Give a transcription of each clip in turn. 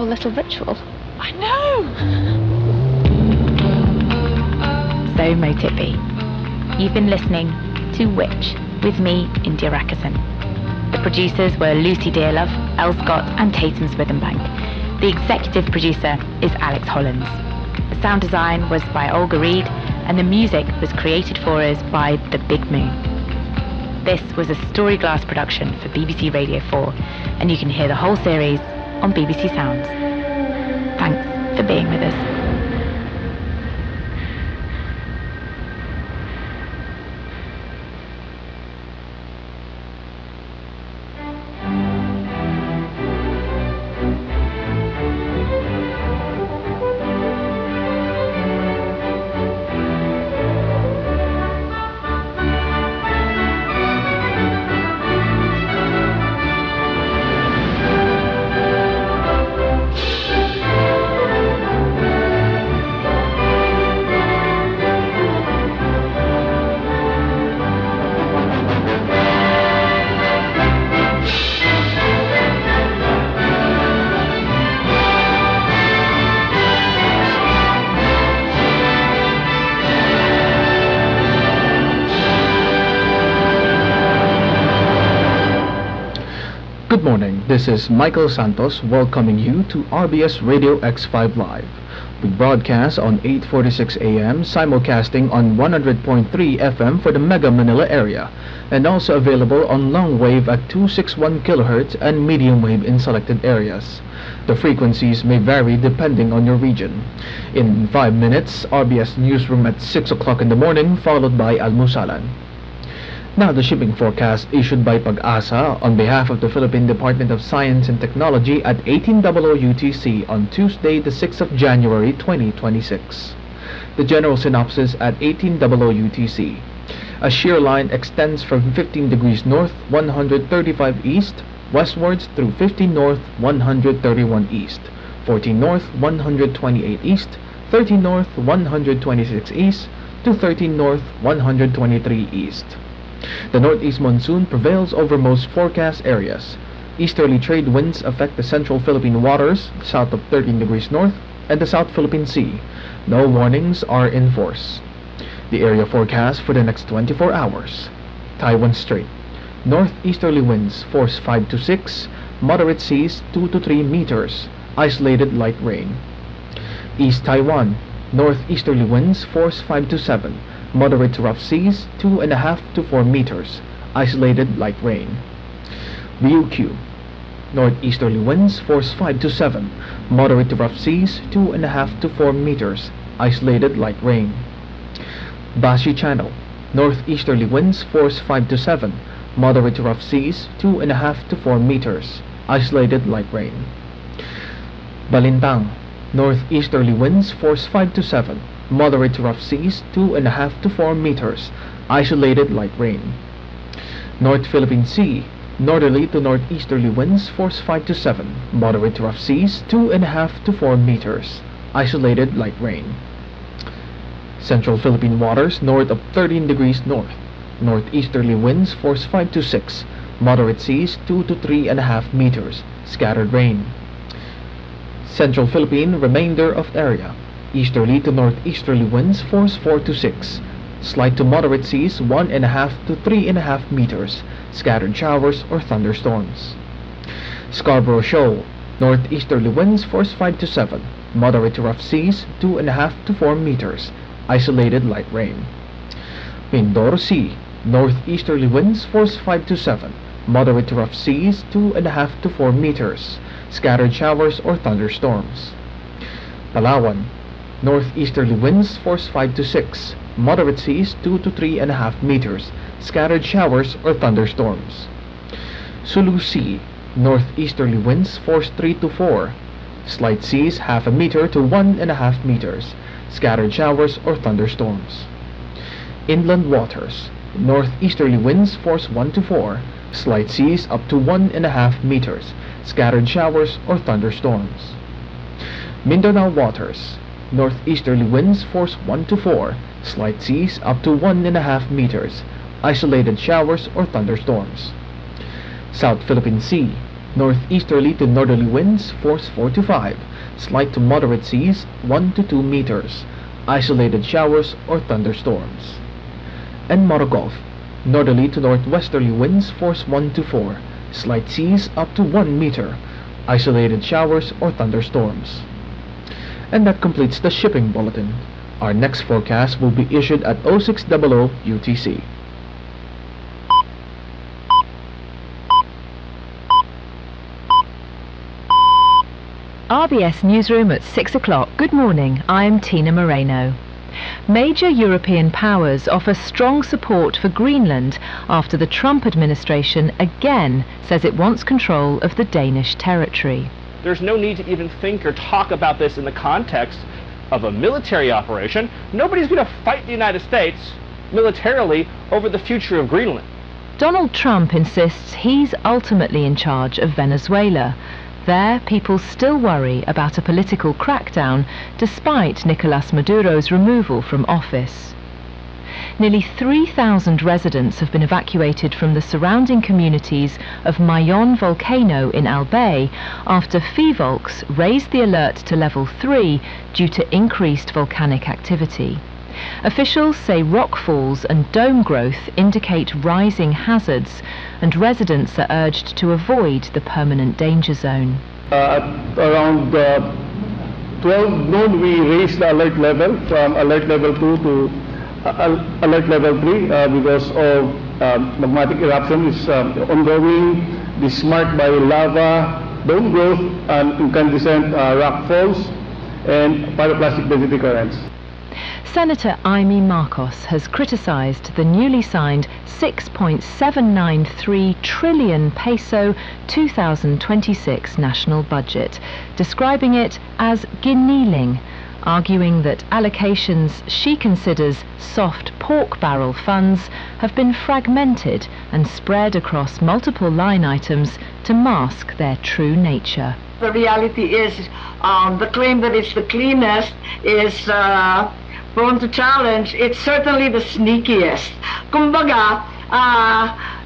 beautiful little ritual. I know! So mote it be. You've been listening to Witch with me, India Rakison. The producers were Lucy Dearlove, Elle Scott and Tatum's Withenbank. The executive producer is Alex Hollins. The sound design was by Olga Reed, and the music was created for us by The Big Moon. This was a Storyglass production for BBC Radio 4, and you can hear the whole series on BBC Sounds. Thanks for being with us. Good morning, this is Michael Santos welcoming you to RBS Radio X5 Live. We broadcast on 8:46 AM, simulcasting on 100.3 FM for the Mega Manila area, and also available on long wave at 261 kHz and medium wave in selected areas. The frequencies may vary depending on your region. In 5 minutes, RBS Newsroom at 6 o'clock in the morning, followed by Almusalan. Now the shipping forecast issued by Pag-asa on behalf of the Philippine Department of Science and Technology at 1800 UTC on Tuesday the 6th of January 2026. The general synopsis at 1800 UTC. A shear line extends from 15 degrees north 135 east westwards through 15 north 131 east, 14 north 128 east, 13 north 126 east to 13 north 123 east. The northeast monsoon prevails over most forecast areas. Easterly trade winds affect the central Philippine waters, south of 13 degrees north, and the South Philippine Sea. No warnings are in force. The area forecast for the next 24 hours. Taiwan Strait. Northeasterly winds, force 5 to 6, moderate seas 2 to 3 meters, isolated light rain. East Taiwan. Northeasterly winds, force 5 to 7. Moderate to rough seas 2.5 to 4 meters, isolated light rain. Ryukyu. Northeasterly winds, force 5 to 7. Moderate to rough seas 2.5 to 4 meters, isolated light rain. Bashi Channel. Northeasterly winds, force 5 to 7. Moderate to rough seas 2.5 to 4 meters, isolated light rain. Balintang. Northeasterly winds, force 5 to 7. Moderate to rough seas 2.5 to 4 meters, isolated light rain. North Philippine Sea. Northerly to northeasterly winds, force 5 to 7. Moderate to rough seas 2.5 to 4 meters, isolated light rain. Central Philippine waters north of 13 degrees north. Northeasterly winds, force 5 to 6. Moderate seas 2 to 3.5 meters, scattered rain. Central Philippine remainder of area. Easterly to northeasterly winds, force 4 to 6. Slight to moderate seas 1.5 to 3.5 meters, scattered showers or thunderstorms. Scarborough Shoal. Northeasterly winds, force 5 to 7. Moderate to rough seas 2.5 to 4 meters, isolated light rain. Mindoro Sea. Northeasterly winds, force 5 to 7. Moderate to rough seas 2.5 to 4 meters, scattered showers or thunderstorms. Palawan. Northeasterly winds, force 5 to 6. Moderate seas 2 to 3.5 meters, scattered showers or thunderstorms. Sulu Sea. Northeasterly winds, force 3 to 4. Slight seas half a meter to 1.5 meters, scattered showers or thunderstorms. Inland waters. Northeasterly winds, force 1 to 4. Slight seas up to 1.5 meters, scattered showers or thunderstorms. Mindanao waters. Northeasterly winds, force 1 to 4. Slight seas up to 1.5 meters, isolated showers or thunderstorms. South Philippine Sea. Northeasterly to northerly winds, force 4 to 5. Slight to moderate seas, 1 to 2 meters. Isolated showers or thunderstorms. And Moro Gulf, northerly to northwesterly winds, force 1 to 4. Slight seas up to 1 meter. Isolated showers or thunderstorms. And that completes the shipping bulletin. Our next forecast will be issued at 0600 UTC. RBS Newsroom at 6 o'clock. Good morning, I'm Tina Moreno. Major European powers offer strong support for Greenland after the Trump administration again says it wants control of the Danish territory. There's no need to even think or talk about this in the context of a military operation. Nobody's going to fight the United States militarily over the future of Greenland. Donald Trump insists he's ultimately in charge of Venezuela. There, people still worry about a political crackdown despite Nicolas Maduro's removal from office. Nearly 3,000 residents have been evacuated from the surrounding communities of Mayon volcano in Albay after FIVOLCS raised the alert to level 3 due to increased volcanic activity. Officials say rock falls and dome growth indicate rising hazards, and residents are urged to avoid the permanent danger zone. At around 12 noon, we raised the alert level from alert level 2 to alert level 3 because of magmatic eruption is ongoing. This is marked by lava, dome growth, and incandescent rock falls and pyroclastic density currents. Senator Aimee Marcos has criticized the newly signed 6.793 trillion peso 2026 national budget, describing it as giniling, arguing that allocations she considers soft pork barrel funds have been fragmented and spread across multiple line items to mask their true nature. The reality is the claim that it's the cleanest is prone to challenge. It's certainly the sneakiest. Kumbaga,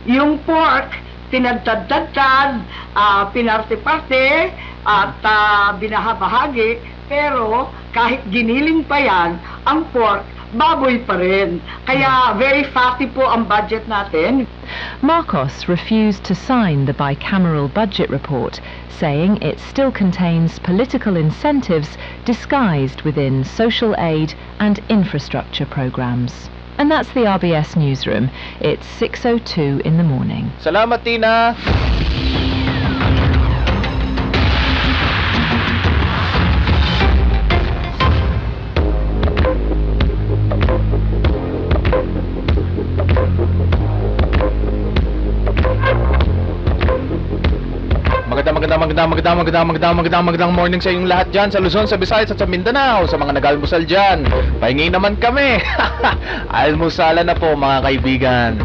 yung pork, tinadtad-tad, pinarte-parte, at binahabahagi, pero kahit giniling pa yan, ang pork, baboy pa rin. Kaya very fatty po ang budget natin. Marcos refused to sign the bicameral budget report, saying it still contains political incentives disguised within social aid and infrastructure programs. And that's the RBS Newsroom. It's 6:02 in the morning. Salamat, Tina! Magandang morning sa inyong lahat dyan sa Luzon, sa Visayas at sa Mindanao, sa mga nag-almusal dyan. Pahingi naman kami. Almusala na po mga kaibigan.